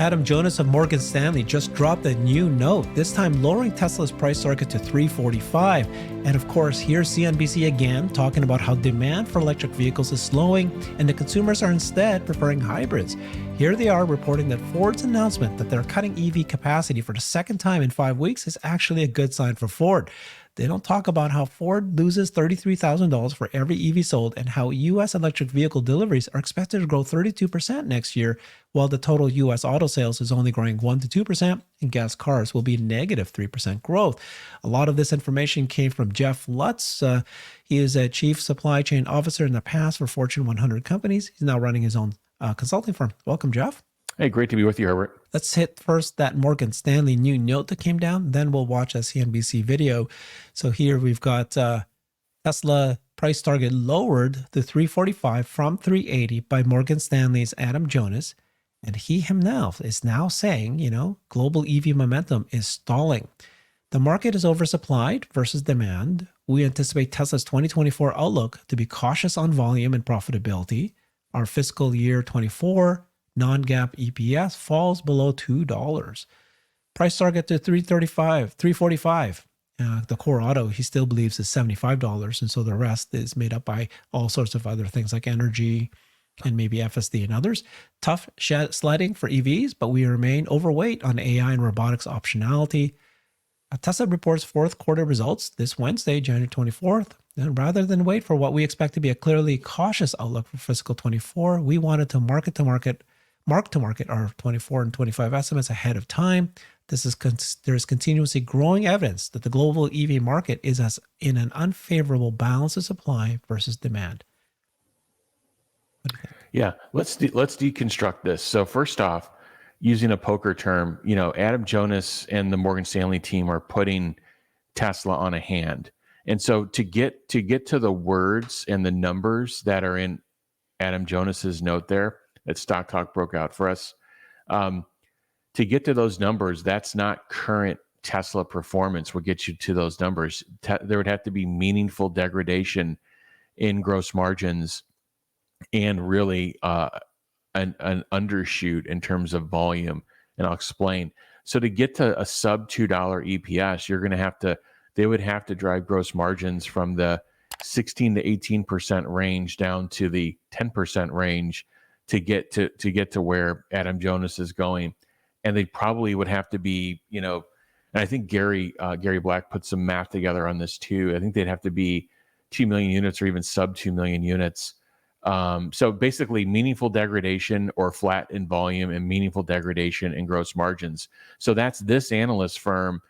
Adam Jonas of Morgan Stanley just dropped a new note, this time lowering Tesla's price target to $345. And of course, here's CNBC again talking about how demand for electric vehicles is slowing and the consumers are instead preferring hybrids. Here they are reporting that Ford's announcement that they're cutting EV capacity for the second time in 5 weeks is actually a good sign for Ford. They don't talk about how Ford loses $33,000 for every EV sold and how U.S. electric vehicle deliveries are expected to grow 32% next year, while the total U.S. auto sales is only growing 1 to 2%, and gas cars will be negative 3% growth. A lot of this information came from Jeff Lutz. He is a chief supply chain officer in the past for Fortune 100 companies. He's now running his own consulting firm. Welcome, Jeff. Hey, great to be with you, Herbert. Let's hit first that Morgan Stanley new note that came down, then we'll watch a CNBC video. So here we've got Tesla price target lowered to $345 from $380 by Morgan Stanley's Adam Jonas. And he himself is now saying, global EV momentum is stalling. The market is oversupplied versus demand. We anticipate Tesla's 2024 outlook to be cautious on volume and profitability. Our fiscal year 24 non-GAAP EPS falls below $2. Price target to $345. The core auto, he still believes, is $75. And so the rest is made up by all sorts of other things like energy and maybe FSD and others. Tough sledding for EVs, but we remain overweight on AI and robotics optionality. Tesla reports fourth quarter results this Wednesday, January 24th. And rather than wait for what we expect to be a clearly cautious outlook for fiscal 24, we wanted to mark to market our 24 and 25 estimates ahead of time. There is continuously growing evidence that the global EV market is in an unfavorable balance of supply versus demand. Yeah, let's deconstruct this. So first off, using a poker term, Adam Jonas and the Morgan Stanley team are putting Tesla on a hand. And so to get to the words and the numbers that are in Adam Jonas's note there, that Stock Talk broke out for us, to get to those numbers, that's not current Tesla performance will get you to those numbers. There would have to be meaningful degradation in gross margins and really an undershoot in terms of volume. And I'll explain. So to get to a sub $2 EPS, they would have to drive gross margins from the 16 to 18% range down to the 10% range to get to where Adam Jonas is going. And they probably would have to be, and I think Gary Black put some math together on this too. I think they'd have to be 2 million units or even sub 2 million units. So basically meaningful degradation or flat in volume and meaningful degradation in gross margins. So that's this analyst firm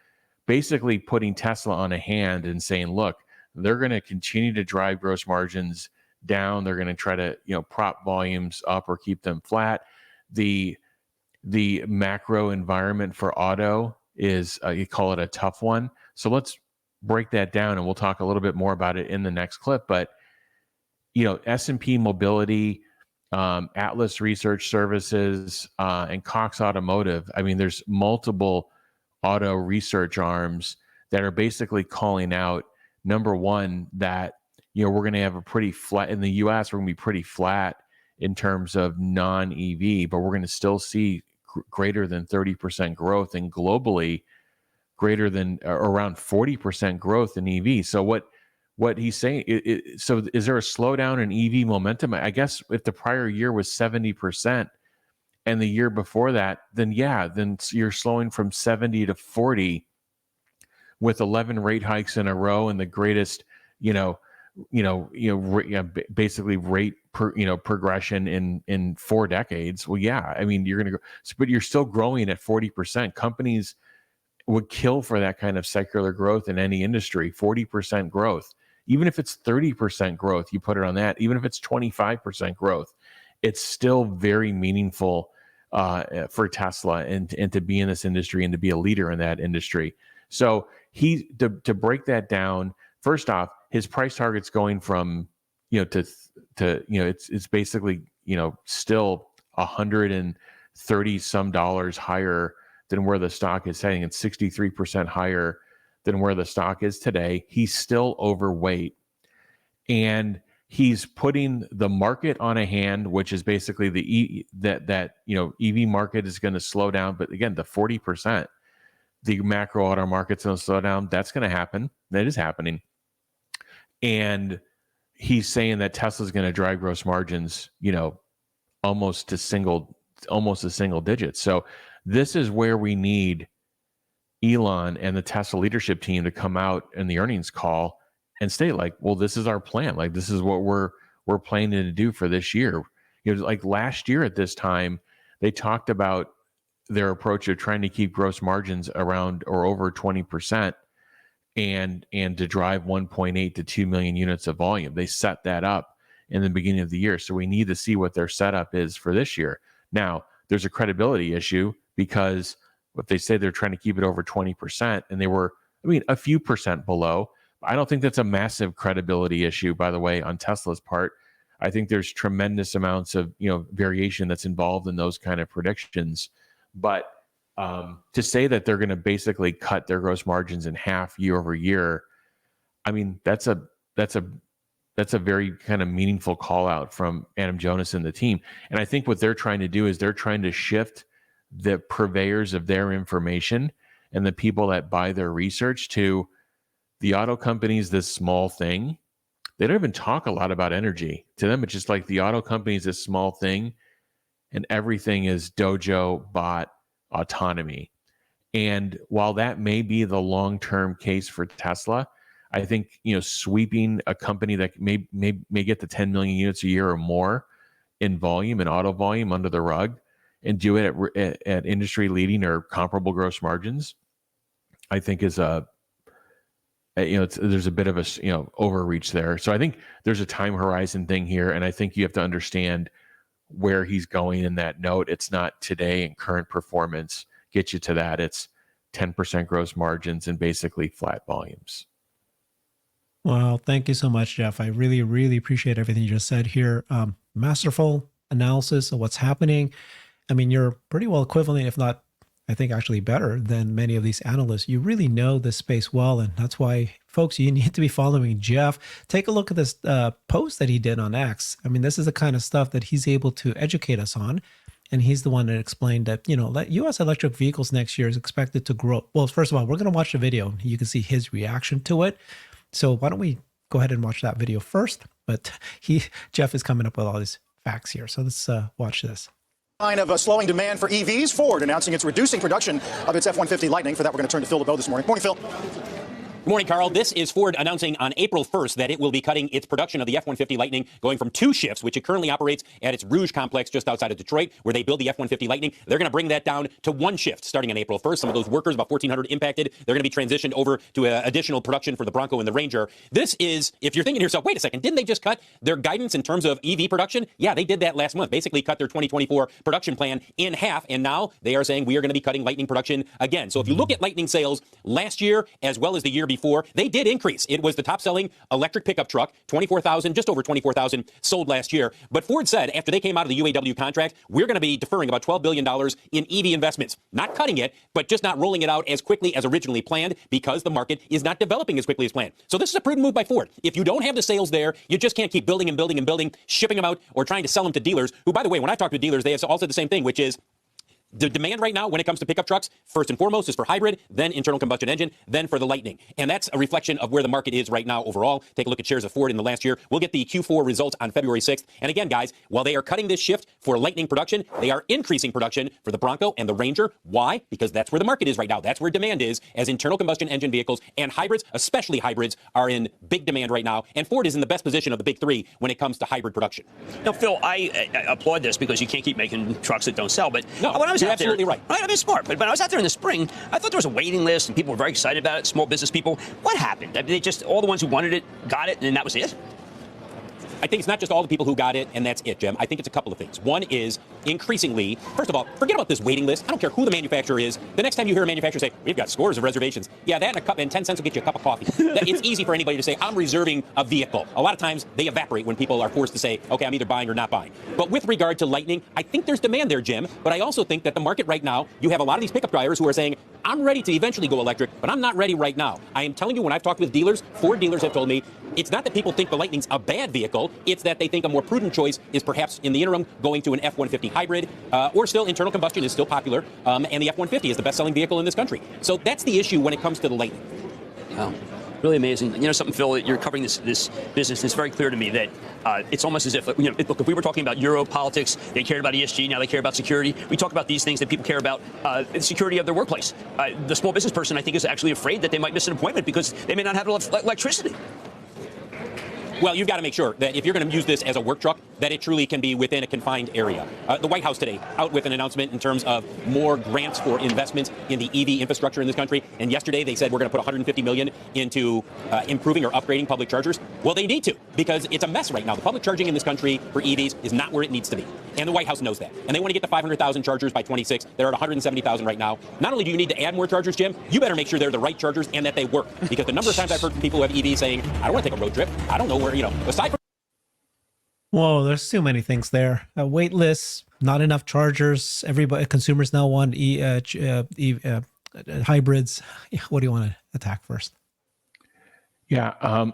basically putting Tesla on a hand and saying, look, they're going to continue to drive gross margins down. They're going to try to, prop volumes up or keep them flat. The macro environment for auto is, you call it a tough one. So let's break that down and we'll talk a little bit more about it in the next clip. But, S&P Mobility, Atlas Research Services, and Cox Automotive. I mean, there's multiple auto research arms that are basically calling out, number one, that, we're going to have a pretty flat, in the US, we're going to be pretty flat in terms of non-EV, but we're going to still see greater than 30% growth, and globally greater than around 40% growth in EV. So what he's saying, so is there a slowdown in EV momentum? I guess if the prior year was 70% and the year before that, then you're slowing from 70 to 40 with 11 rate hikes in a row and the greatest, basically rate progression in 4 decades. Well, yeah, I mean, you're going to go, but you're still growing at 40%. Companies would kill for that kind of secular growth in any industry. 40% growth, even if it's 30% growth, you put it on that. Even if it's 25% growth, it's still very meaningful for Tesla and to be in this industry and to be a leader in that industry. So to break that down, first off, his price target's going from, it's basically, still $130 some higher than where the stock is heading. It's 63% higher than where the stock is today. He's still overweight. And he's putting the market on a hand, which is basically that EV market is going to slow down. But again, the 40%, the macro auto market's going to slow down. That's going to happen. That is happening. And he's saying that Tesla's going to drive gross margins, almost to single digits. So this is where we need Elon and the Tesla leadership team to come out in the earnings call and state, like, well, this is our plan. Like, this is what we're planning to do for this year. Like last year at this time, they talked about their approach of trying to keep gross margins around or over 20% and to drive 1.8 to 2 million units of volume. They set that up in the beginning of the year. So we need to see what their setup is for this year. Now, there's a credibility issue because if they say they're trying to keep it over 20% and they were, a few percent below, I don't think that's a massive credibility issue, by the way, on Tesla's part. I think there's tremendous amounts of, variation that's involved in those kind of predictions. But to say that they're going to basically cut their gross margins in half year over year, that's a very kind of meaningful call out from Adam Jonas and the team. And I think what they're trying to do is they're trying to shift the purveyors of their information and the people that buy their research to the auto companies, this small thing. They don't even talk a lot about energy. To them, it's just like the auto company is this small thing and everything is dojo, bot, autonomy. And while that may be the long-term case for Tesla, I think, sweeping a company that may get to 10 million units a year or more in volume and auto volume under the rug and do it at industry leading or comparable gross margins, I think is there's a bit of a overreach there. So I think there's a time horizon thing here, and I think you have to understand where he's going in that note. It's not today and current performance get you to that. It's 10% gross margins and basically flat volumes. Well, thank you so much, Jeff. I really, really appreciate everything you just said here. Masterful analysis of what's happening. You're pretty well equivalent, if not, I think actually better than many of these analysts. You really know this space well, and that's why, folks, you need to be following Jeff. Take a look at this post that he did on X. This is the kind of stuff that he's able to educate us on, and he's the one that explained that, that U.S. electric vehicles next year is expected to grow. Well, first of all, we're going to watch the video. You can see his reaction to it. So why don't we go ahead and watch that video first? But Jeff is coming up with all these facts here. So let's watch this. Sign of a slowing demand for EVs. Ford announcing it's reducing production of its F-150 Lightning. For that, we're going to turn to Phil LeBeau this morning. Morning, Phil. Good morning, Carl. This is Ford announcing on April 1st that it will be cutting its production of the F-150 Lightning, going from 2 shifts, which it currently operates at its Rouge complex just outside of Detroit, where they build the F-150 Lightning. They're going to bring that down to 1 shift starting on April 1st. Some of those workers, about 1,400 impacted, they're going to be transitioned over to additional production for the Bronco and the Ranger. This is, if you're thinking to yourself, wait a second, didn't they just cut their guidance in terms of EV production? Yeah, they did that last month, basically cut their 2024 production plan in half, and now they are saying we are going to be cutting Lightning production again. So if you look at Lightning sales last year as well as the year before, they did increase. It was the top selling electric pickup truck, 24,000, just over 24,000 sold last year. But Ford said after they came out of the UAW contract, we're going to be deferring about $12 billion in EV investments. Not cutting it, but just not rolling it out as quickly as originally planned because the market is not developing as quickly as planned. So this is a prudent move by Ford. If you don't have the sales there, you just can't keep building and building and building, shipping them out or trying to sell them to dealers who, by the way, when I talk to dealers, they have all said the same thing, which is the demand right now when it comes to pickup trucks, first and foremost, is for hybrid, then internal combustion engine, then for the Lightning. And that's a reflection of where the market is right now overall. Take a look at shares of Ford in the last year. We'll get the Q4 results on February 6th. And again, guys, while they are cutting this shift for Lightning production, they are increasing production for the Bronco and the Ranger. Why? Because that's where the market is right now. That's where demand is, as internal combustion engine vehicles and hybrids, especially hybrids, are in big demand right now. And Ford is in the best position of the big three when it comes to hybrid production. Now, Phil, I applaud this because you can't keep making trucks that don't sell. But no, when I was you're out there, absolutely right. I mean, smart. But when I was out there in the spring, I thought there was a waiting list and people were very excited about it, small business people. What happened? I mean, they just, all the ones who wanted it, got it, and that was it? I think it's not just all the people who got it, and that's it, Jim. I think it's a couple of things. One is increasingly, first of all, forget about this waiting list. I don't care who the manufacturer is. The next time you hear a manufacturer say, we've got scores of reservations, yeah, that and a cup and 10 cents will get you a cup of coffee. It's easy for anybody to say, I'm reserving a vehicle. A lot of times they evaporate when people are forced to say, okay, I'm either buying or not buying. But with regard to Lightning, I think there's demand there, Jim. But I also think that the market right now, you have a lot of these pickup drivers who are saying, I'm ready to eventually go electric, but I'm not ready right now. I am telling you, when I've talked with dealers, Ford dealers have told me, it's not that people think the Lightning's a bad vehicle. vehicle. It's that they think a more prudent choice is perhaps in the interim going to an F-150 hybrid, or still internal combustion is still popular, and the F-150 is the best-selling vehicle in this country. So that's the issue when it comes to the Lightning. Wow. Really amazing. You know something, Phil, you're covering this business. It's very clear to me that it's almost as if, look, if we were talking about Euro politics, they cared about ESG, now they care about security. We talk about these things that people care about, the security of their workplace. The small business person, I think, is actually afraid that they might miss an appointment because they may not have electricity. Well, you've got to make sure that if you're going to use this as a work truck, that it truly can be within a confined area. The White House today out with an announcement in terms of more grants for investments in the EV infrastructure in this country. And yesterday they said we're going to put $150 million into improving or upgrading public chargers. Well, they need to, because it's a mess right now. The public charging in this country for EVs is not where it needs to be. And the White House knows that. And they want to get to 500,000 chargers by 26. They're at 170,000 right now. Not only do you need to add more chargers, Jim, you better make sure they're the right chargers and that they work. Because the number of times I've heard from people who have EVs saying, I don't want to take a road trip. I don't know where, aside from Whoa, there's too many things there. Wait lists, not enough chargers. Everybody, consumers now want hybrids. What do you want to attack first? Yeah, I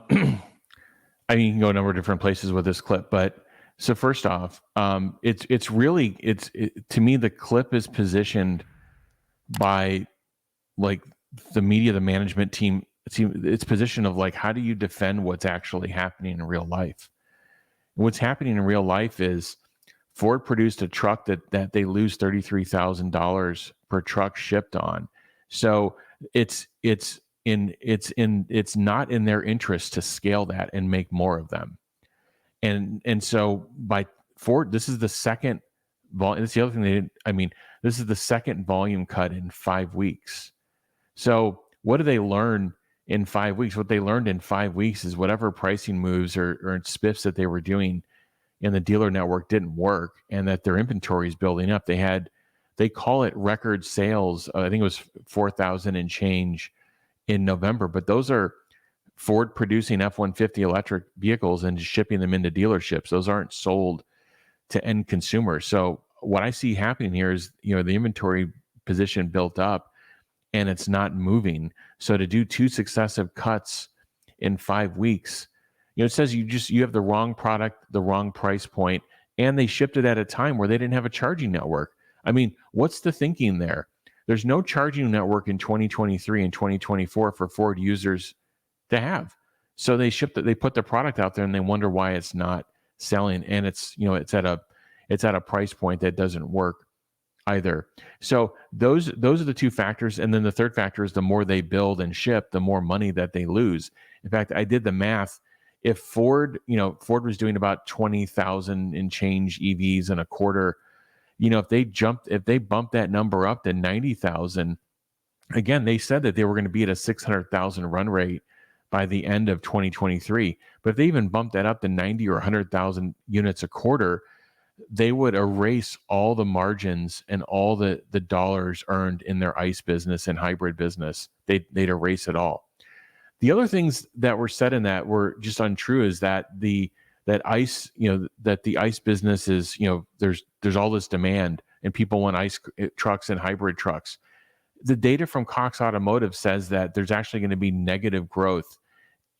mean, you can go a number of different places with this clip, but so first off, it's really to me, the clip is positioned by like the media, the management team. It's positioned of like, how do you defend what's actually happening in real life? What's happening in real life is Ford produced a truck that they lose $33,000 per truck shipped on. So it's not in their interest to scale that and make more of them. And so by Ford, this is the second volume. That's the other thing this is the second volume cut in 5 weeks. So what do they learn in 5 weeks? What they learned in 5 weeks is whatever pricing moves or spiffs that they were doing in the dealer network didn't work, and that their inventory is building up. They call it record sales. I think it was 4,000 and change in November, but those are Ford producing F-150 electric vehicles and shipping them into dealerships. Those aren't sold to end consumers. So what I see happening here is, the inventory position built up and it's not moving. So to do 2 successive cuts in 5 weeks, it says you have the wrong product, the wrong price point, and they shipped it at a time where they didn't have a charging network. I mean, what's the thinking there? There's no charging network in 2023 and 2024 for Ford users to have. So they put the product out there and they wonder why it's not selling. And it's at a price point that doesn't work either. So those are the two factors. And then the third factor is the more they build and ship, the more money that they lose. In fact, I did the math. If Ford was doing about 20,000 and change EVs in a quarter, if they bumped that number up to 90,000, again, they said that they were going to be at a 600,000 run rate by the end of 2023. But if they even bumped that up to 90 or 100,000 units a quarter, they would erase all the margins and all the dollars earned in their ICE business and hybrid business. They'd erase it all. The other things that were said in that were just untrue is that the ICE business is, there's all this demand and people want ICE trucks and hybrid trucks. The data from Cox Automotive says that there's actually going to be negative growth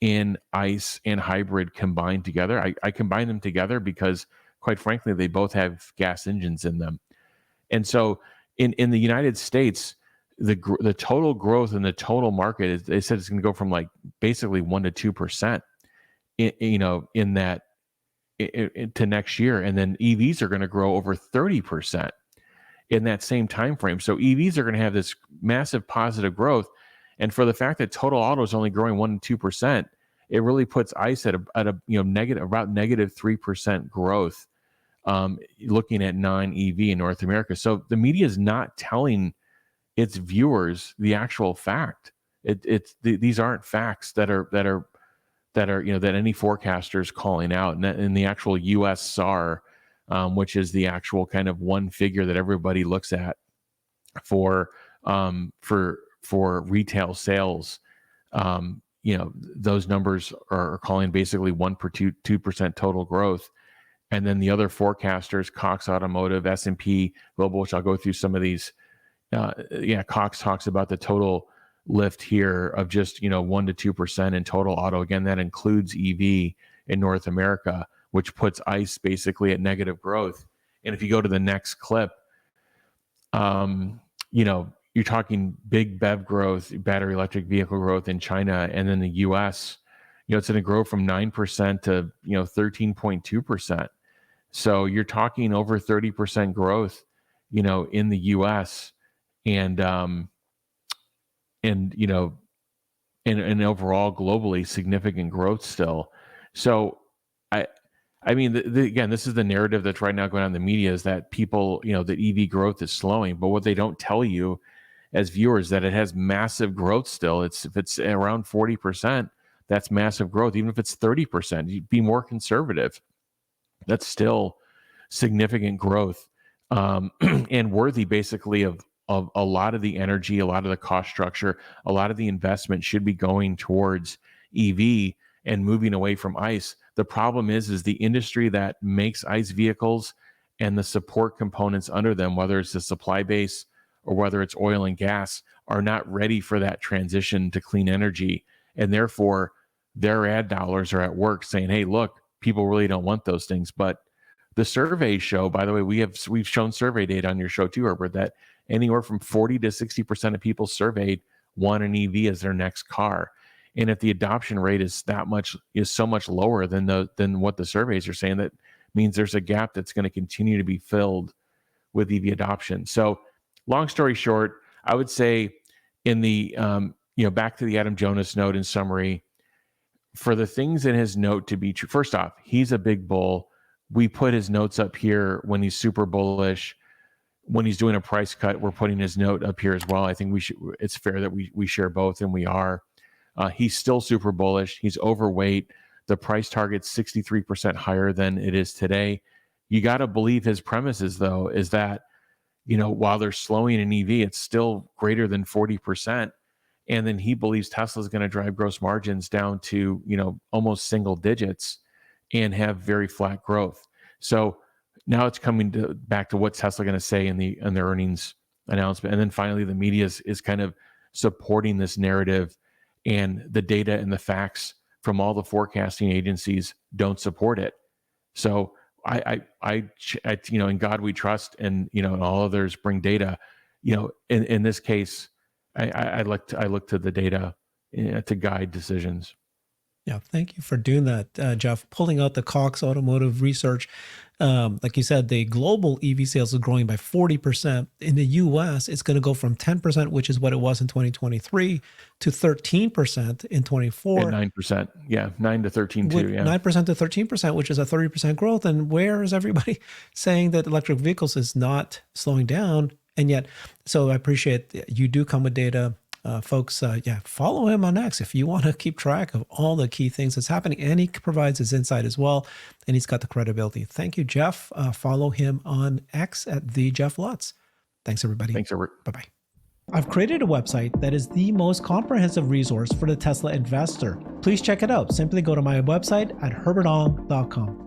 in ICE and hybrid combined together. I combine them together because, quite frankly, they both have gas engines in them. And so in the United States, the total growth in the total market they said it's going to go from like basically 1% to 2%, in that to next year, and then EVs are going to grow over 30% in that same time frame. So EVs are going to have this massive positive growth, and for the fact that total auto is only growing 1% to 2%, it really puts ICE at a negative 3% growth. Looking at non-EV in North America, so the media is not telling its viewers the actual fact. These aren't facts that any forecaster is calling out, and the actual U.S. SAR, which is the actual kind of one figure that everybody looks at for retail sales. Those numbers are calling basically 2% total growth. And then the other forecasters, Cox Automotive, S&P Global, which I'll go through some of these. Cox talks about the total lift here of just 1% to 2% in total auto. Again, that includes EV in North America, which puts ICE basically at negative growth. And if you go to the next clip, you're talking big BEV growth, battery electric vehicle growth in China, and then the U.S. It's going to grow from 9% to 13.2%. So you're talking over 30% growth, in the U.S. and overall globally significant growth still. So I mean, again, this is the narrative that's right now going on in the media, is that people, that EV growth is slowing. But what they don't tell you as viewers, that it has massive growth still. If it's around 40%, that's massive growth. Even if it's 30%, you'd be more conservative. That's still significant growth, and worthy basically of a lot of the energy, a lot of the cost structure, a lot of the investment should be going towards EV and moving away from ICE. The problem is the industry that makes ICE vehicles and the support components under them, whether it's the supply base or whether it's oil and gas, are not ready for that transition to clean energy. And therefore, their ad dollars are at work saying, hey, look, people really don't want those things. But the surveys show, by the way, we've shown survey data on your show too, Herbert, that anywhere from 40 to 60% of people surveyed want an EV as their next car. And if the adoption rate is so much lower than what the surveys are saying, that means there's a gap that's going to continue to be filled with EV adoption. So, long story short, I would say in the back to the Adam Jonas note in summary, for the things in his note to be true, first off, he's a big bull. We put his notes up here when he's super bullish. When he's doing a price cut, we're putting his note up here as well. I think it's fair that we share both, and we are. He's still super bullish. He's overweight. The price target's 63% higher than it is today. You got to believe his premises, though, is that, while they're slowing in EV, it's still greater than 40%. And then he believes Tesla's going to drive gross margins down to, almost single digits and have very flat growth. So now it's coming back to what Tesla going to say in the earnings announcement. And then finally, the media is kind of supporting this narrative, and the data and the facts from all the forecasting agencies don't support it. So I in God we trust, and and all others bring data. In this case, I look to the data to guide decisions. Yeah, thank you for doing that, Jeff. Pulling out the Cox Automotive Research, like you said, the global EV sales are growing by 40%. In the U.S., it's going to go from 10%, which is what it was in 2023, to 13% in 24. And 9%, yeah, 9 to 13 too, yeah. 9% to 13%, which is a 30% growth. And where is everybody saying that electric vehicles is not slowing down? And yet, so I appreciate you do come with data. Folks, follow him on X if you want to keep track of all the key things that's happening. And he provides his insight as well. And he's got the credibility. Thank you, Jeff. Follow him on X at the Jeff Lutz. Thanks, everybody. Thanks, Herbert. Bye-bye. I've created a website that is the most comprehensive resource for the Tesla investor. Please check it out. Simply go to my website at herbertong.com.